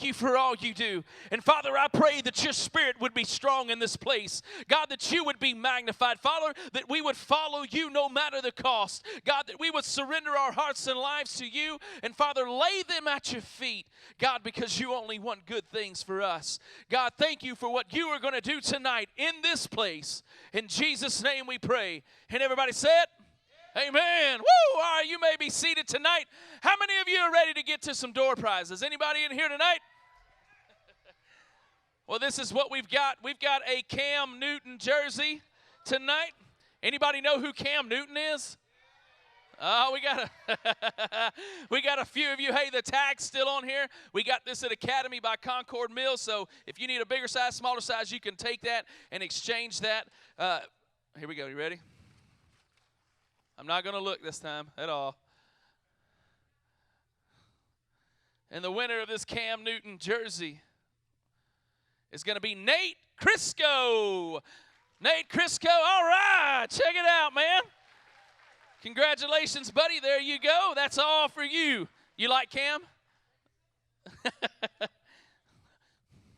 you for all you do. And Father, I pray that your spirit would be strong in this place. God, that you would be magnified. Father, that we would follow you no matter the cost. God, that we would surrender our hearts and lives to you. And Father, lay them at your feet. God, because you only want good things for us. God, thank you for what you are going to do tonight in this place. In Jesus' name we pray. And everybody said, amen. Woo! All right, you may be seated tonight. How many of you are ready to get to some door prizes? Anybody in here tonight? Well, this is what we've got. We've got a Cam Newton jersey tonight. Anybody know who Cam Newton is? Oh, we got a few of you. Hey, the tag's still on here. We got this at Academy by Concord Mills, so if you need a bigger size, smaller size, you can take that and exchange that. Here we go. You ready? I'm not going to look this time at all. And the winner of this Cam Newton jersey is going to be Nate Crisco. Nate Crisco, all right. Check it out, man. Congratulations, buddy. There you go. That's all for you. You like Cam?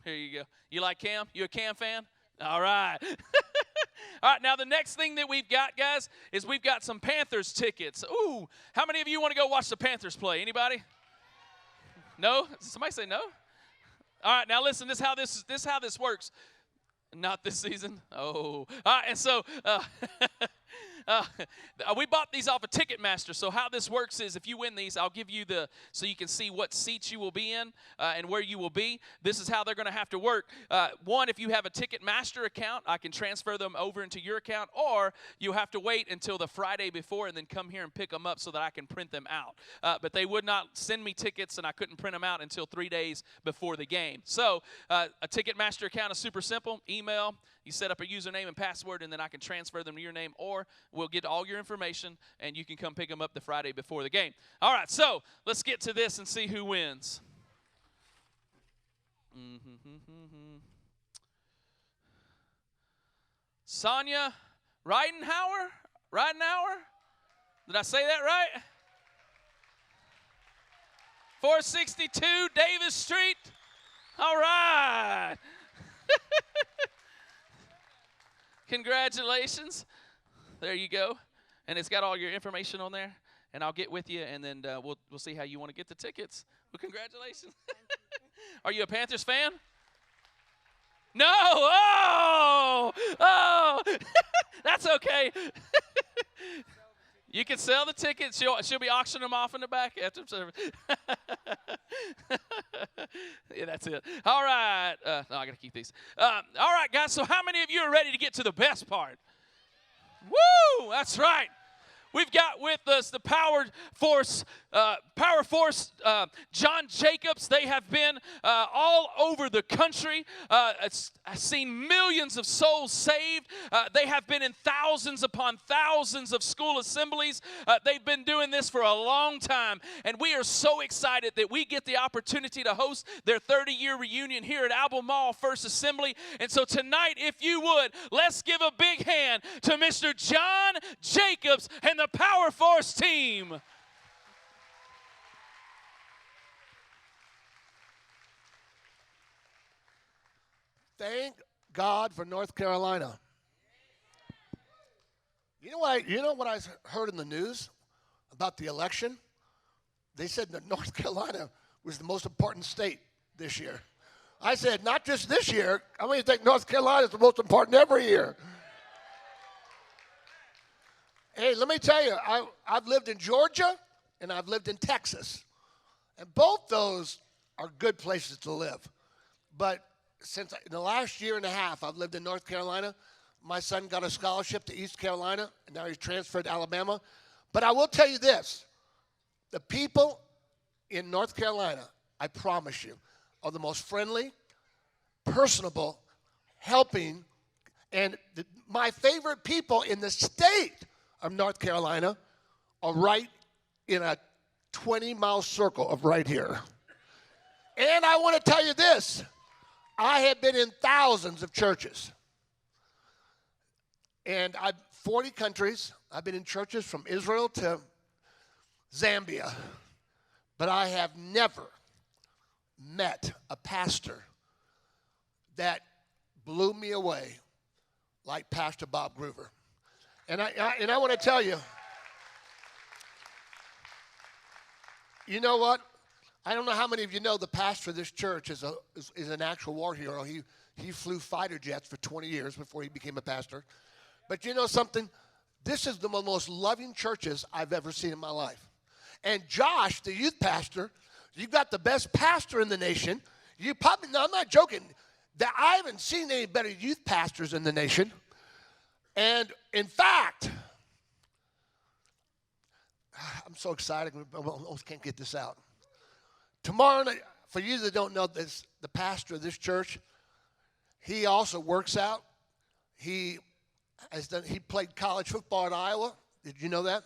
Here you go. You like Cam? You a Cam fan? All right. All right, now the next thing that we've got, guys, is we've got some Panthers tickets. Ooh, how many of you want to go watch the Panthers play? Anybody? No? Somebody say no? All right, now listen, this is how this works. Not this season. Oh. All right, and so we bought these off of Ticketmaster. So how this works is if you win these, I'll give you so you can see what seats you will be in and where you will be. This is how they're going to have to work. One, if you have a Ticketmaster account, I can transfer them over into your account, or you have to wait until the Friday before and then come here and pick them up so that I can print them out. But they would not send me tickets, and I couldn't print them out until 3 days before the game. So a Ticketmaster account is super simple. Email. You set up a username and password, and then I can transfer them to your name, or we'll get all your information, and you can come pick them up the Friday before the game. All right, so let's get to this and see who wins. Sonia Ridenhour? Did I say that right? 462 Davis Street. All right. Congratulations. There you go. And it's got all your information on there. And I'll get with you, and then we'll see how you want to get the tickets. Well, congratulations. Are you a Panthers fan? No. Oh. That's okay. You can sell the tickets. She'll be auctioning them off in the back after service. Yeah, that's it. All right. No, I got to keep these. All right, guys. So how many of you are ready to get to the best part? Woo! That's right. We've got with us the Power Force, John Jacobs. They have been all over the country. I've seen millions of souls saved. They have been in thousands upon thousands of school assemblies. They've been doing this for a long time, and we are so excited that we get the opportunity to host their 30-year reunion here at Albemarle First Assembly. And so tonight, if you would, let's give a big hand to Mr. John Jacobs and the Power Force team. Thank God for North Carolina. You know what I heard in the news about the election? They said that North Carolina was the most important state this year. I said, not just this year. I mean, I think North Carolina is the most important every year. Hey, let me tell you, I've lived in Georgia and I've lived in Texas. And both those are good places to live. But since in the last year and a half I've lived in North Carolina, my son got a scholarship to East Carolina, and now he's transferred to Alabama. But I will tell you this, the people in North Carolina, I promise you, are the most friendly, personable, helping, and my favorite people in the state of North Carolina are right in a 20-mile circle of right here. And I want to tell you this, I have been in thousands of churches. And 40 countries. I've been in churches from Israel to Zambia. But I have never met a pastor that blew me away like Pastor Bob Groover. And I want to tell you, you know what? I don't know how many of you know the pastor of this church is an actual war hero. He flew fighter jets for 20 years before he became a pastor. But you know something? This is the most loving churches I've ever seen in my life. And Josh, the youth pastor, you've got the best pastor in the nation. You probably, no, I'm not joking. That I haven't seen any better youth pastors in the nation. And in fact, I'm so excited. I almost can't get this out. Tomorrow night, for you that don't know this, the pastor of this church, he also works out. He played college football at Iowa. Did you know that?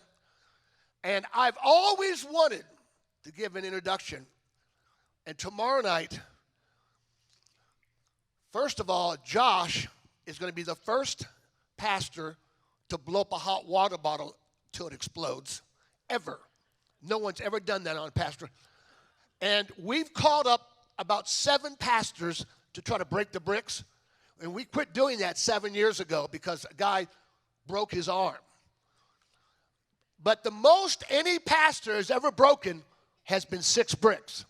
And I've always wanted to give an introduction. And tomorrow night, first of all, Josh is going to be the first pastor to blow up a hot water bottle till it explodes, ever. No one's ever done that on a pastor. And we've called up about 7 pastors to try to break the bricks. And we quit doing that 7 years ago because a guy broke his arm. But the most any pastor has ever broken has been 6 bricks.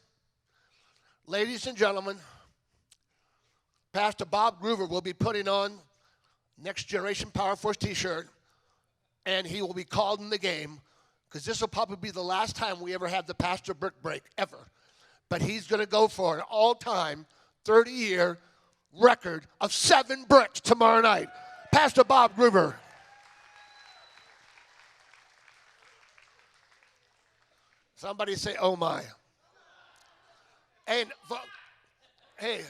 Ladies and gentlemen, Pastor Bob Groover will be putting on Next Generation Power Force t-shirt, and he will be called in the game because this will probably be the last time we ever have the pastor brick break, ever. But he's going to go for an all-time 30-year record of 7 bricks tomorrow night. Pastor Bob Groover. Somebody say, oh my. And, hey,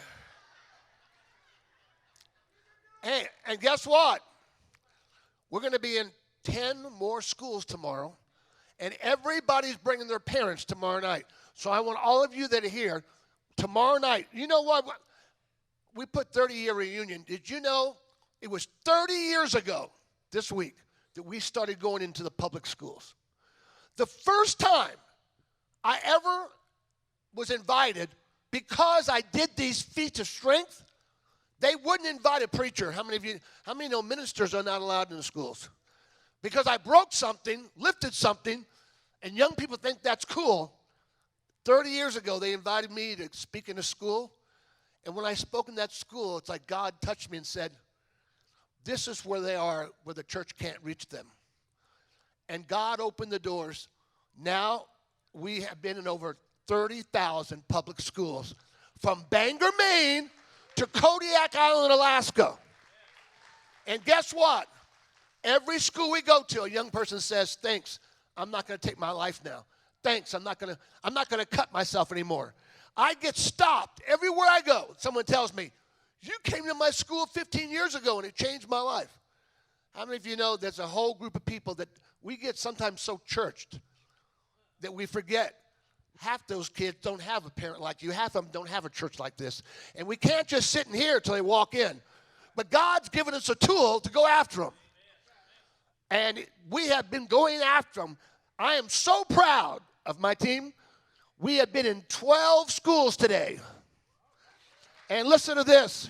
and guess what? We're going to be in 10 more schools tomorrow, and everybody's bringing their parents tomorrow night. So I want all of you that are here tomorrow night. You know what? We put 30-year reunion. Did you know it was 30 years ago this week that we started going into the public schools? The first time I ever was invited, because I did these feats of strength, they wouldn't invite a preacher. How many know ministers are not allowed in the schools? Because I broke something, lifted something, and young people think that's cool. 30 years ago, they invited me to speak in a school. And when I spoke in that school, it's like God touched me and said, this is where they are, where the church can't reach them. And God opened the doors. Now we have been in over 30,000 public schools, from Bangor, Maine, to Kodiak Island, Alaska. And guess what? Every school we go to, a young person says, thanks, I'm not going to take my life now. Thanks, I'm not going to cut myself anymore. I get stopped everywhere I go. Someone tells me, you came to my school 15 years ago and it changed my life. How many of you know there's a whole group of people that we get sometimes so churched that we forget half those kids don't have a parent like you. Half of them don't have a church like this. And we can't just sit in here until they walk in. But God's given us a tool to go after them. And we have been going after them. I am so proud of my team. We have been in 12 schools today. And listen to this.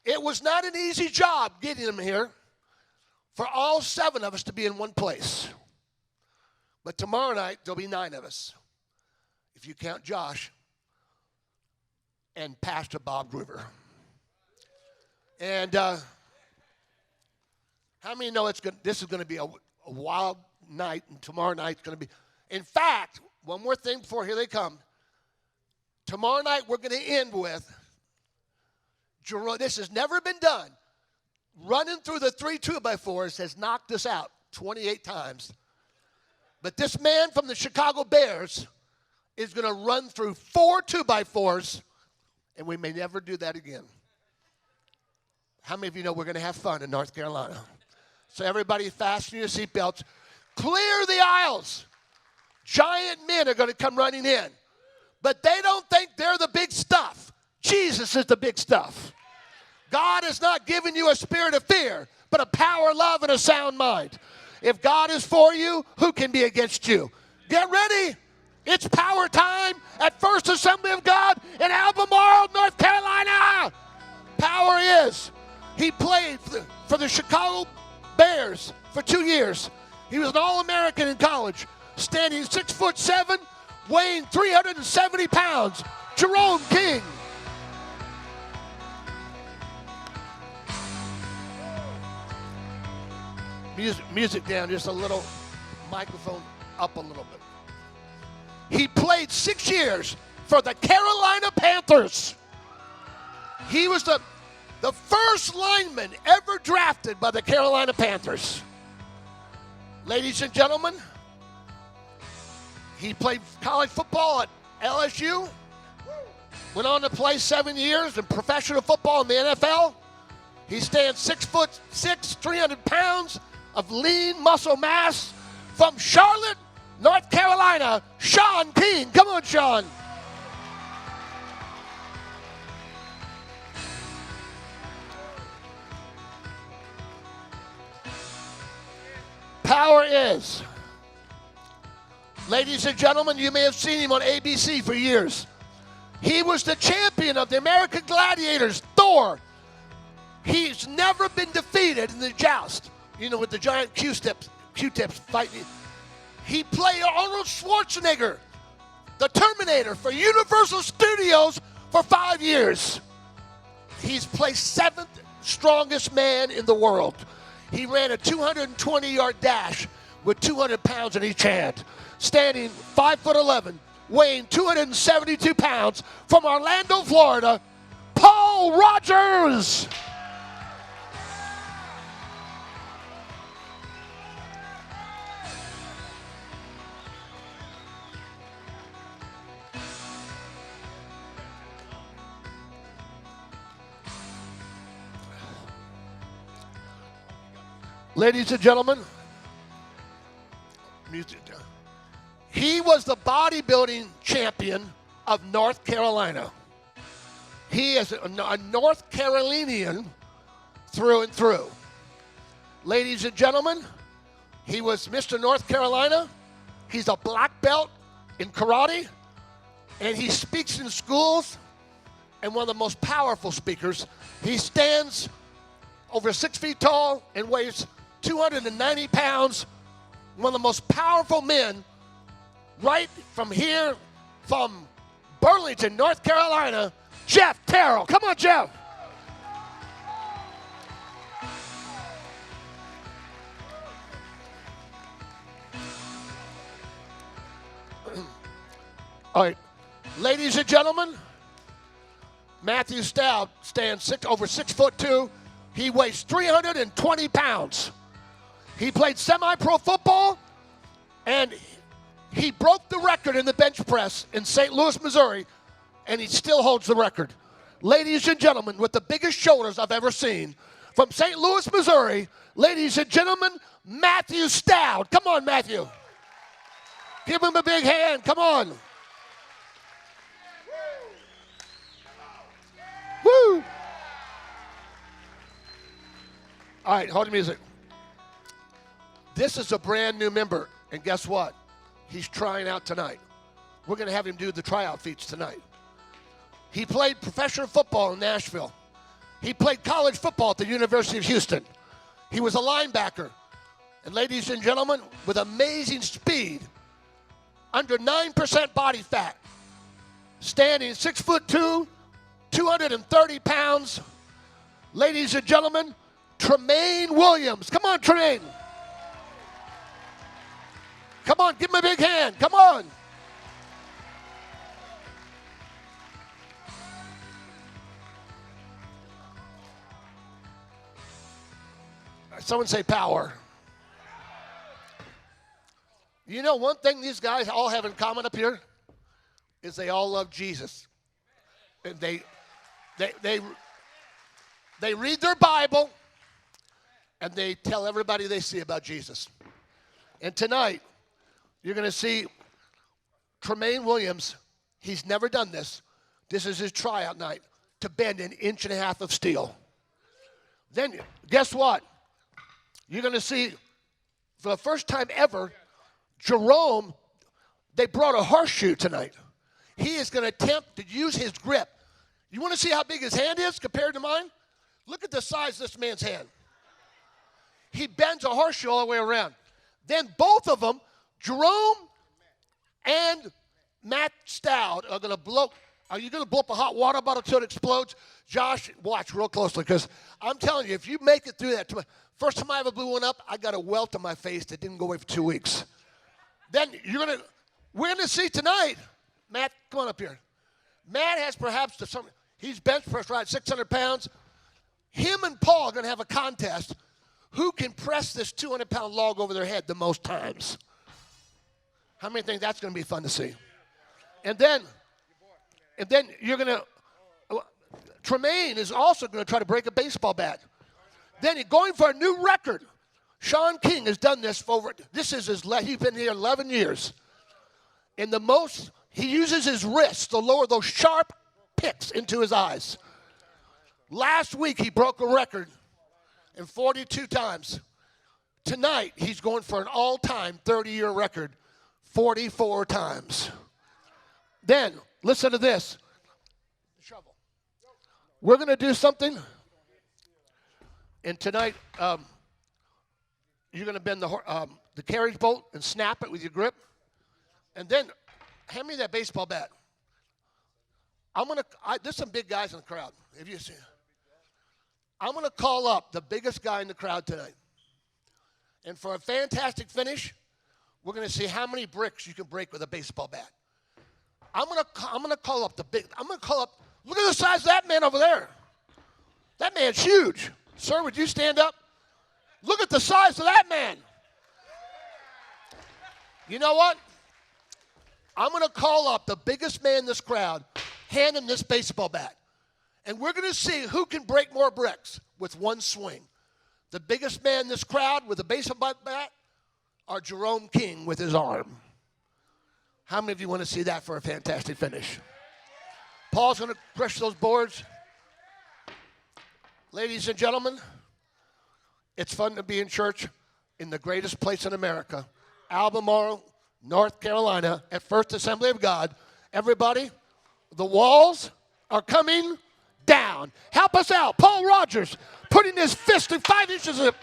It was not an easy job getting them here for all 7 of us to be in one place. But tomorrow night, there'll be 9 of us, if you count Josh and Pastor Bob Groover. And how many know this is going to be a wild night, and tomorrow night's going to be. In fact, one more thing before here they come. Tomorrow night, we're going to end with, this has never been done. Running through the 3 2x4s has knocked us out 28 times. But this man from the Chicago Bears is going to run through 4 2x4s, and we may never do that again. How many of you know we're going to have fun in North Carolina? So everybody fasten your seatbelts. Clear the aisles. Giant men are going to come running in. But they don't think they're the big stuff. Jesus is the big stuff. God has not given you a spirit of fear, but a power, love, and a sound mind. If God is for you, who can be against you? Get ready. It's power time at First Assembly of God in Albemarle, North Carolina. Power is. He played for the Chicago Bears for 2 years. He was an All-American in college, standing 6'7", weighing 370 pounds. Jerome King. Music down just a little, microphone up a little bit. He played 6 years for the Carolina Panthers. He was the first lineman ever drafted by the Carolina Panthers. Ladies and gentlemen, he played college football at LSU, went on to play 7 years in professional football in the NFL. He stands 6'6", 300 pounds of lean muscle mass from Charlotte, North Carolina, Sean King. Come on, Sean. Power is. Ladies and gentlemen, you may have seen him on ABC for years. He was the champion of the American Gladiators, Thor. He's never been defeated in the joust, with the giant Q-tips fighting. He played Arnold Schwarzenegger, the Terminator, for Universal Studios for 5 years. He's placed 7th strongest man in the world. He ran a 220-yard dash with 200 pounds in each hand, standing 5'11", weighing 272 pounds, from Orlando, Florida, Paul Rogers. Ladies and gentlemen, he was the bodybuilding champion of North Carolina. He is a North Carolinian through and through. Ladies and gentlemen, he was Mr. North Carolina. He's a black belt in karate, and he speaks in schools, and one of the most powerful speakers. He stands over 6 feet tall and weighs 290 pounds, one of the most powerful men right from here, from Burlington, North Carolina, Jeff Terrell. Come on, Jeff. All right, ladies and gentlemen, Matthew Stout stands over 6'2". He weighs 320 pounds. He played semi-pro football, and he broke the record in the bench press in St. Louis, Missouri, and he still holds the record. Ladies and gentlemen, with the biggest shoulders I've ever seen, from St. Louis, Missouri, ladies and gentlemen, Matthew Stout. Come on, Matthew. Give him a big hand. Come on. Woo! All right, hold the music. This is a brand new member, and guess what? He's trying out tonight. We're going to have him do the tryout feats tonight. He played professional football in Nashville. He played college football at the University of Houston. He was a linebacker. And ladies and gentlemen, with amazing speed, under 9% body fat, standing 6'2", 230 pounds. Ladies and gentlemen, Tremaine Williams. Come on, Tremaine. Come on, give him a big hand. Come on. Someone say power. You know, one thing these guys all have in common up here is they all love Jesus. And they read their Bible, and they tell everybody they see about Jesus. And tonight, you're going to see Tremaine Williams. He's never done this. This is his tryout night to bend 1.5 inches of steel. Then, guess what? You're going to see, for the first time ever, Jerome, They brought a horseshoe tonight. He is going to attempt to use his grip. You want to see how big his hand is compared to mine? Look at the size of this man's hand. He bends a horseshoe all the way around. Then both of them, Jerome and Matt Stout, are going to blow. Are you going to blow up a hot water bottle until it explodes? Josh, watch real closely, because I'm telling you, if you make it through that, first time I ever blew one up, I got a welt on my face that didn't go away for 2 weeks. Then we're going to see tonight. Matt, come on up here. Matt has perhaps he's bench press right 600 pounds. Him and Paul are going to have a contest. Who can press this 200-pound log over their head the most times? How many think that's going to be fun to see? And then you're going to, Tremaine is also going to try to break a baseball bat. Then he's going for a new record. Sean King has done this he's been here 11 years. And he uses his wrists to lower those sharp picks into his eyes. Last week he broke a record in 42 times. Tonight he's going for an all-time 30-year record, 44 times. Then, listen to this. Shovel. We're going to do something. And tonight, you're going to bend the carriage bolt and snap it with your grip. And then, hand me that baseball bat. There's some big guys in the crowd. If you see, I'm going to call up the biggest guy in the crowd tonight. And for a fantastic finish, we're going to see how many bricks you can break with a baseball bat. I'm going to call up look at the size of that man over there. That man's huge. Sir, would you stand up? Look at the size of that man. You know what? I'm going to call up the biggest man in this crowd, hand him this baseball bat. And we're going to see who can break more bricks with one swing. The biggest man in this crowd with a baseball bat or Jerome King with his arm. How many of you want to see that for a fantastic finish? Paul's going to crush those boards. Ladies and gentlemen, it's fun to be in church in the greatest place in America, Albemarle, North Carolina, at First Assembly of God. Everybody, the walls are coming down. Help us out. Paul Rogers putting his fist in 5 inches of it.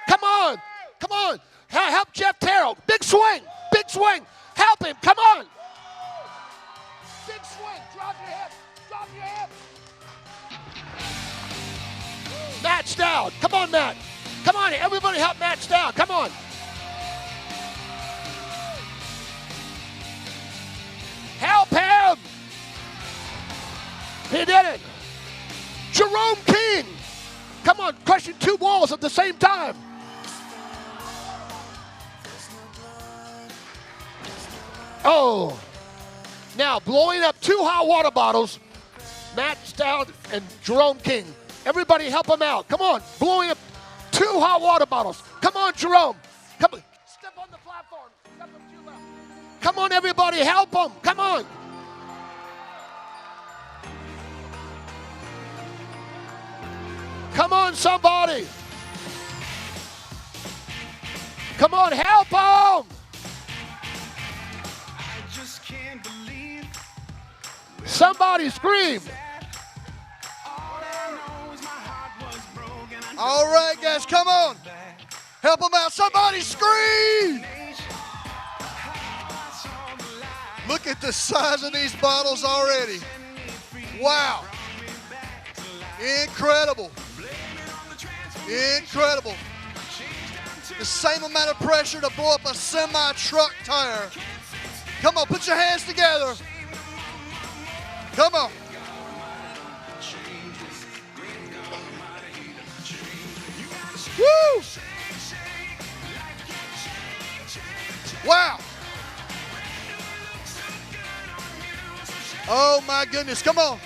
Come on. Come on. Help Jeff Terrell. Big swing. Big swing. Help him. Come on. Big swing. Drop your head. Drop your head. Matt Stout. Come on, Matt. Come on. Everybody help Matt Stout. Come on. Help him. He did it. Jerome King. Come on. Crushing 2 walls at the same time. Oh. Now, blowing up 2 hot water bottles, Matt Stout and Jerome King. Everybody help him out. Come on. Blowing up 2 hot water bottles. Come on, Jerome. Come on. Step on the platform. Step up to your left. Come on, everybody. Help him. Come on. Come on, somebody. Come on, help him. Somebody scream. All right, guys, come on. Help them out. Somebody scream. Look at the size of these bottles already. Wow. Incredible. Incredible. The same amount of pressure to blow up a semi-truck tire. Come on, put your hands together. Come on. Woo! Wow. Oh my goodness, come on.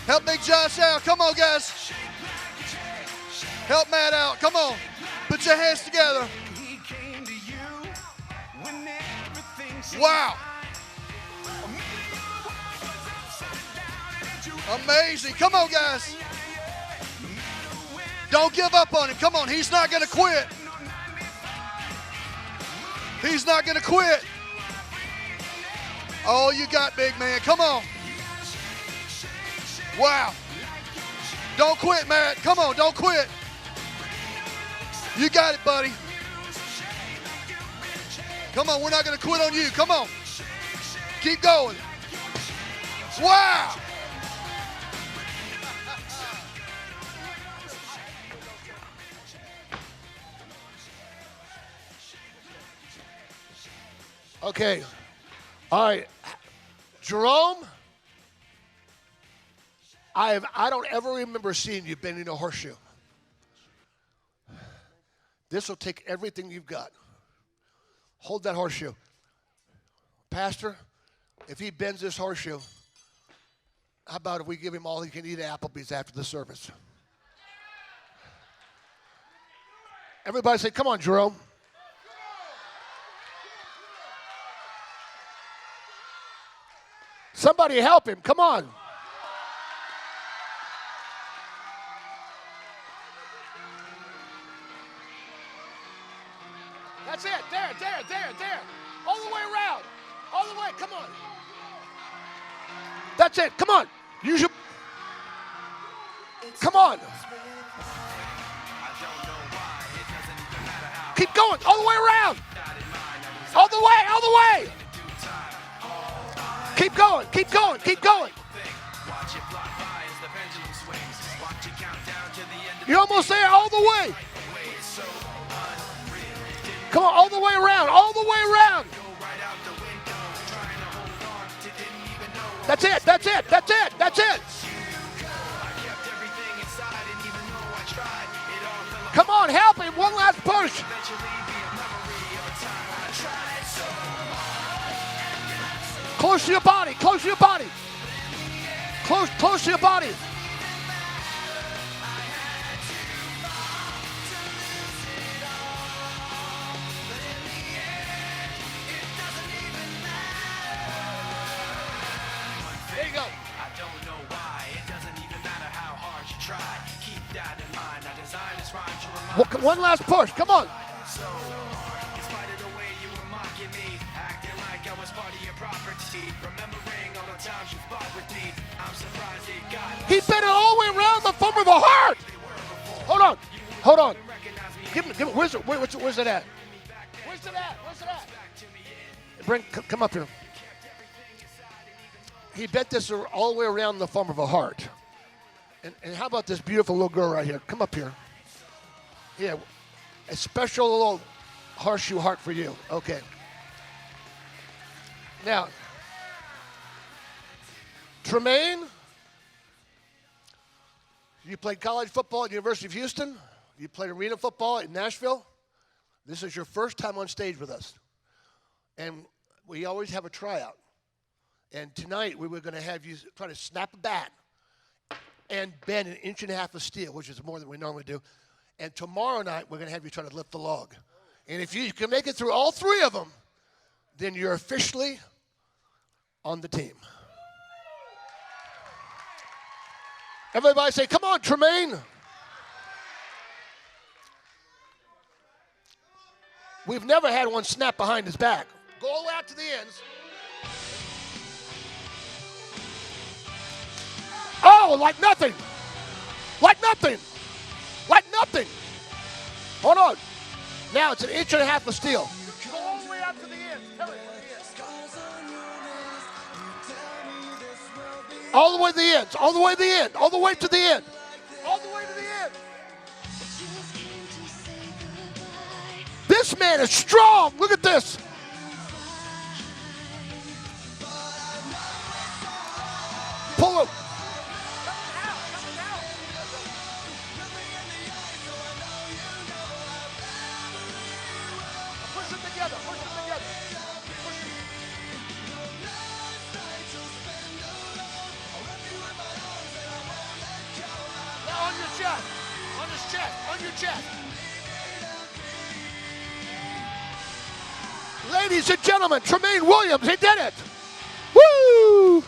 Help Big Josh out. Come on, guys. Help Matt out. Come on. Put your hands together. Wow. Amazing. Come on, guys. Don't give up on him. Come on. He's not going to quit. He's not going to quit. All you got, big man. Come on. Wow. Don't quit, Matt. Come on, don't quit. You got it, buddy. Come on, we're not going to quit on you. Come on. Keep going. Wow. Okay. All right. Jerome, I don't ever remember seeing you bending a horseshoe. This will take everything you've got. Hold that horseshoe. Pastor, if he bends this horseshoe, how about if we give him all he can eat at Applebee's after the service? Everybody say, come on, Jerome. Somebody help him. Come on. That's it. There. All the way around. All the way. Come on. That's it. Come on. Use your. Come on. Keep going. All the way around. All the way. Keep going. You're almost there, all the way. Come on, all the way around. That's it. Come on, help him. One last push. Close to your body. Close to your body. There you go. I don't know why. It doesn't even matter how hard you try. Keep that in mind. I designed this rhyme to remind. One last push. Come on. So hard. In spite of the way you were mocking me, acting like I was part of your property. Remembering all the times you fought with me. I'm surprised it got. He bent it all the way around the form of a heart. Hold on. Give him. Where's it at? Where's it at? Come up here. He bent this all the way around the form of a heart. And how about this beautiful little girl right here? Come up here. Yeah, a special little horseshoe heart for you. Okay. Now, Tremaine, you played college football at the University of Houston. You played arena football in Nashville. This is your first time on stage with us. And we always have a tryout. And tonight we were going to have you try to snap a bat and bend 1.5 inches of steel, which is more than we normally do. And tomorrow night we're going to have you try to lift the log. And if you can make it through all three of them, then you're officially on the team. Everybody say, come on, Tremaine. We've never had one snap behind his back. Go all the way out to the ends. Oh, like nothing. Hold on. Now it's 1.5 inches of steel. Go all the way out to the ends. Tell it. All the way to the ends. All the way to the end. All the way to the end. This man is strong. Look at this. Pull him. Push them together. Now on your chest. Ladies and gentlemen, Tremaine Williams, he did it. Woo!